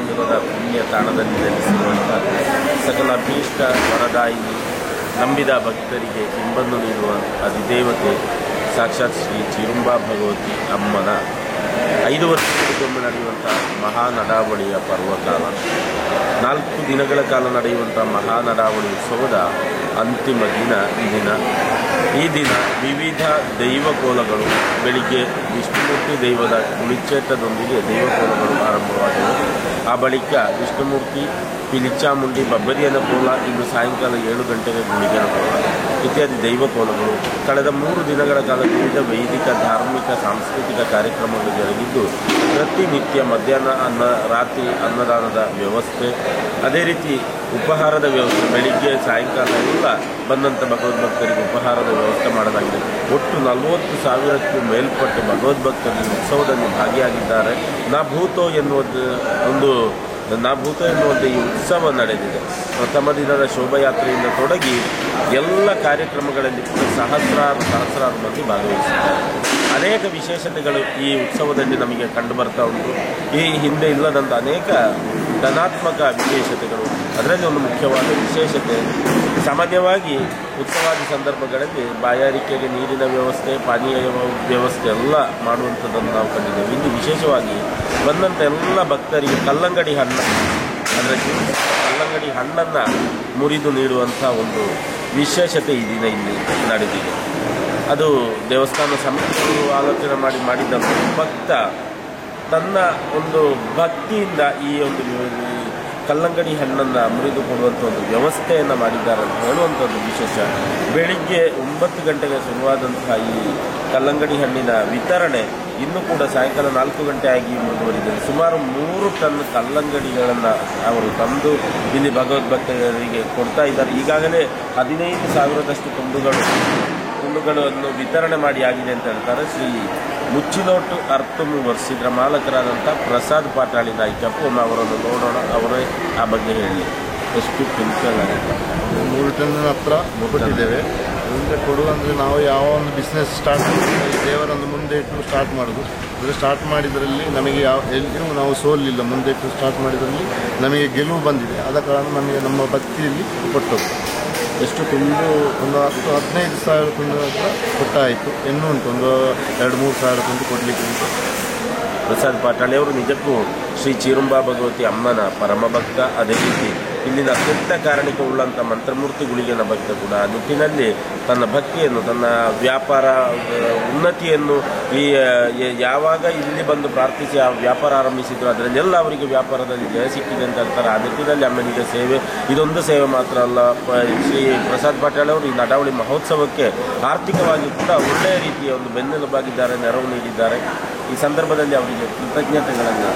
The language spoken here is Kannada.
ನಾಗಮಂಗಲದ ಪುಣ್ಯ ತಾಣದಲ್ಲಿ ನೆಲೆಸಿರುವಂಥ ಸಕಲ ಭೀಷ್ಟ ವರದಾಯಿನಿ ನಂಬಿದ ಭಕ್ತರಿಗೆ ಇಂಬನ್ನು ನೀಡುವ ಅಧಿದೇವತೆ ಸಾಕ್ಷಾತ್ ಶ್ರೀ ಚಿರುಂಬಾ ಭಗವತಿ ಅಮ್ಮನ 5 ವರ್ಷಗಳಿಗೊಮ್ಮೆ ನಡೆಯುವಂಥ ಮಹಾನಡಾವಳಿಯ ಪರ್ವಕಾಲ. 4 ದಿನಗಳ ಕಾಲ ನಡೆಯುವಂಥ ಮಹಾನಡಾವಳಿ ಉತ್ಸವದ ಅಂತಿಮ ದಿನ ಈ ದಿನ ವಿವಿಧ ದೈವಕೋಲಗಳು ಬೆಳಿಗ್ಗೆ ವಿಷ್ಣುಮೂರ್ತಿ ದೈವದ ಕುಳಿಚೇಟದೊಂದಿಗೆ ದೈವಕೋಲಗಳು ಆರಂಭವಾಗಿವೆ. ಆ ಬಳಿಕ ವಿಷ್ಣುಮೂರ್ತಿ, ಪಿಲಿಚಾಮುಂಡಿ, ಬಬ್ಬರಿಯನ ಕೋಲ, ಇಂದು ಸಾಯಂಕಾಲ 7 ಗಂಟೆಗೆ ಗುಳಿಗನ ಕೋಲ ಇತ್ಯಾದಿ ದೈವಕೋಲಗಳು ಕಳೆದ 3 ದಿನಗಳ ಕಾಲ ವಿವಿಧ ವೈದಿಕ, ಧಾರ್ಮಿಕ, ಸಾಂಸ್ಕೃತಿಕ ಕಾರ್ಯಕ್ರಮಗಳು ಜರುಗಿದ್ದು ಪ್ರತಿನಿತ್ಯ ಮಧ್ಯಾಹ್ನ ರಾತ್ರಿ ಅನ್ನದಾನದ ವ್ಯವಸ್ಥೆ, ಅದೇ ರೀತಿ ಉಪಹಾರದ ವ್ಯವಸ್ಥೆ, ಬೆಳಿಗ್ಗೆ ಸಾಯಂಕಾಲ ಎಲ್ಲ ಬಂದಂಥ ಭಗವದ್ಭಕ್ತರಿಗೆ ಉಪಹಾರದ ವ್ಯವಸ್ಥೆ ಮಾಡಲಾಗಿದೆ. ಒಟ್ಟು 40,000ಕ್ಕೂ ಮೇಲ್ಪಟ್ಟ ಭಗವದ್ಭಕ್ತರು ಉತ್ಸವದಲ್ಲಿ ಭಾಗಿಯಾಗಿದ್ದಾರೆ. ನಾಭೂತೋ ಎನ್ನುವಂಥ ಈ ಉತ್ಸವ ನಡೆದಿದೆ. ಪ್ರಥಮ ದಿನದ ಶೋಭಾಯಾತ್ರೆಯಿಂದ ತೊಡಗಿ ಎಲ್ಲ ಕಾರ್ಯಕ್ರಮಗಳಲ್ಲಿ ಸಹಸ್ರಾರು ಮಂದಿ ಭಾಗವಹಿಸಿದ್ದಾರೆ. ಅನೇಕ ವಿಶೇಷತೆಗಳು ಈ ಉತ್ಸವದಲ್ಲಿ ನಮಗೆ ಕಂಡು ಬರ್ತಾ ಉಂಟು. ಈ ಹಿಂದೆ ಇಲ್ಲದಂಥ ಅನೇಕ ಧನಾತ್ಮಕ ವಿಶೇಷತೆಗಳು. ಅದರಲ್ಲಿ ಒಂದು ಮುಖ್ಯವಾದ ವಿಶೇಷತೆ, ಸಾಮಾನ್ಯವಾಗಿ ಉತ್ಸವಾದಿ ಸಂದರ್ಭಗಳಲ್ಲಿ ಬಾಯಾರಿಕೆಗೆ ನೀರಿನ ವ್ಯವಸ್ಥೆ, ಪಾನೀಯ ವ್ಯವಸ್ಥೆ ಎಲ್ಲ ಮಾಡುವಂಥದ್ದನ್ನು ನಾವು ಕಂಡಿದ್ದೇವೆ. ಇಲ್ಲಿ ವಿಶೇಷವಾಗಿ ಬಂದಂಥ ಎಲ್ಲ ಭಕ್ತರಿಗೆ ಕಲ್ಲಂಗಡಿ ಹಣ್ಣನ್ನು ಮುರಿದು ನೀಡುವಂಥ ಒಂದು ವಿಶೇಷತೆ ಈ ದಿನ ಇಲ್ಲಿ ನಡೆದಿದೆ. ಅದು ದೇವಸ್ಥಾನ ಸಮಿತಿಯವರು ಆಲೋಚನೆ ಮಾಡಿದ್ದ ಭಕ್ತ ತನ್ನ ಒಂದು ಭಕ್ತಿಯಿಂದ ಈ ಒಂದು ಕಲ್ಲಂಗಡಿ ಹಣ್ಣನ್ನು ಮುರಿದು ಕೊಡುವಂಥ ಒಂದು ವ್ಯವಸ್ಥೆಯನ್ನು ಮಾಡಿದ್ದಾರೆ ಅಂತ ಹೇಳುವಂಥದ್ದು ವಿಶೇಷ. ಬೆಳಿಗ್ಗೆ 9 ಗಂಟೆಗೆ ಶುರುವಾದಂತಹ ಈ ಕಲ್ಲಂಗಡಿ ಹಣ್ಣಿನ ವಿತರಣೆ ಇನ್ನೂ ಕೂಡ ಸಾಯಂಕಾಲ 4 ಗಂಟೆ ಆಗಿ ಮುಂದುವರಿದೆ. ಸುಮಾರು 3 ಟನ್ ಕಲ್ಲಂಗಡಿಗಳನ್ನು ಅವರು ತಂದು ಇಲ್ಲಿ ಭಗವದ್ಭಕ್ತರಿಗೆ ಕೊಡ್ತಾ ಇದ್ದಾರೆ. ಈಗಾಗಲೇ 15,000ದಷ್ಟು ತುಂಡುಗಳನ್ನು ವಿತರಣೆ ಮಾಡಿ ಆಗಿದೆ ಅಂತ ಹೇಳ್ತಾರೆ. ಶ್ರೀ ಮುಚ್ಚಿಲೋಟು ಅರ್ತುಮು ವರ್ಷಿದ್ರ ಮಾಲಕರಾದಂಥ ಪ್ರಸಾದ್ ಪಾಟಾಳಿ ನಾಯ್ಕಪ್ಪ ಅವರನ್ನು ನೋಡೋಣ. ಅವರೇ ಆ ಬಗ್ಗೆ ಹೇಳಿ. ಎಷ್ಟು ಕೆಮಿಕಲ್ ಆಗುತ್ತೆ? 3 ಟನ್ ಹತ್ರ ಕೊಟ್ಟಿದ್ದೇವೆ. ಮುಂದೆ ಕೊಡುವಂದರೆ ನಾವು ಯಾವ ಒಂದು ಬಿಸ್ನೆಸ್ ಸ್ಟಾರ್ಟ್ ದೇವರನ್ನು ಮುಂದೆ ಇಟ್ಟು ಸ್ಟಾರ್ಟ್ ಮಾಡೋದು. ಅಂದರೆ ಸ್ಟಾರ್ಟ್ ಮಾಡಿದ್ರಲ್ಲಿ ನಮಗೆ ಎಲ್ಲಿಯೂ ನಾವು ಸೋಲಿಲ್ಲ. ಮುಂದೆ ಇಟ್ಟು ಸ್ಟಾರ್ಟ್ ಮಾಡಿದ್ರಲ್ಲಿ ನಮಗೆ ಗೆಲುವು ಬಂದಿದೆ. ಆದ ಕಾರಣ ನಮಗೆ ನಮ್ಮ ಭಕ್ತಿಯಲ್ಲಿ ಕೊಟ್ಟದ್ದು. ಎಷ್ಟು ತುಂಡು? ಒಂದು 15,000 ತುಂಡು ಹತ್ರ ಕೊಟ್ಟಾಯಿತು. ಇನ್ನೂ ಉಂಟು, ಒಂದು 2-3 ಸಾವಿರ ತುಂಡು ಕೊಡಲಿಕ್ಕೆ ಉಂಟು. ಪ್ರಸಾದ್ ಪಾಟಾಳಿ ಅವರು ನಿಜಕ್ಕೂ ಶ್ರೀ ಚಿರುಂಬಾ ಭಗವತಿ ಅಮ್ಮನ ಪರಮ ಭಕ್ತ. ಅದೇ ರೀತಿ ಇಲ್ಲಿನ ಅತ್ಯಂತ ಕಾರಣಿಕವುಳ್ಳಂಥ ಮಂತ್ರಮೂರ್ತಿ ಗುಳಿಗನ ಭಕ್ತ ಕೂಡ. ಆ ನಿಟ್ಟಿನಲ್ಲಿ ತನ್ನ ಭಕ್ತಿಯನ್ನು, ತನ್ನ ವ್ಯಾಪಾರ ಉನ್ನತಿಯನ್ನು ಯಾವಾಗ ಇಲ್ಲಿ ಬಂದು ಪ್ರಾರ್ಥಿಸಿ ಆ ವ್ಯಾಪಾರ ಆರಂಭಿಸಿದ್ರು ಅದರಲ್ಲೆಲ್ಲ ಅವರಿಗೆ ವ್ಯಾಪಾರದಲ್ಲಿ ಜಯ ಸಿಕ್ಕಿದೆ ಅಂತ ಹೇಳ್ತಾರೆ. ಆ ನಿಟ್ಟಿನಲ್ಲಿ ಅಮ್ಮನಿಗೆ ಸೇವೆ, ಇದೊಂದು ಸೇವೆ ಮಾತ್ರ ಅಲ್ಲ. ಶ್ರೀ ಪ್ರಸಾದ್ ಪಾಟಾಳಿ ಅವರು ಈ ನಡಾವಳಿ ಮಹೋತ್ಸವಕ್ಕೆ ಆರ್ಥಿಕವಾಗಿ ಕೂಡ ಒಳ್ಳೆಯ ರೀತಿಯ ಒಂದು ಬೆನ್ನೆಲುಬಾಗಿದ್ದಾರೆ, ನೆರವು ನೀಡಿದ್ದಾರೆ. ಈ ಸಂದರ್ಭದಲ್ಲಿ ಅವರಿಗೆ ಕೃತಜ್ಞತೆಗಳನ್ನು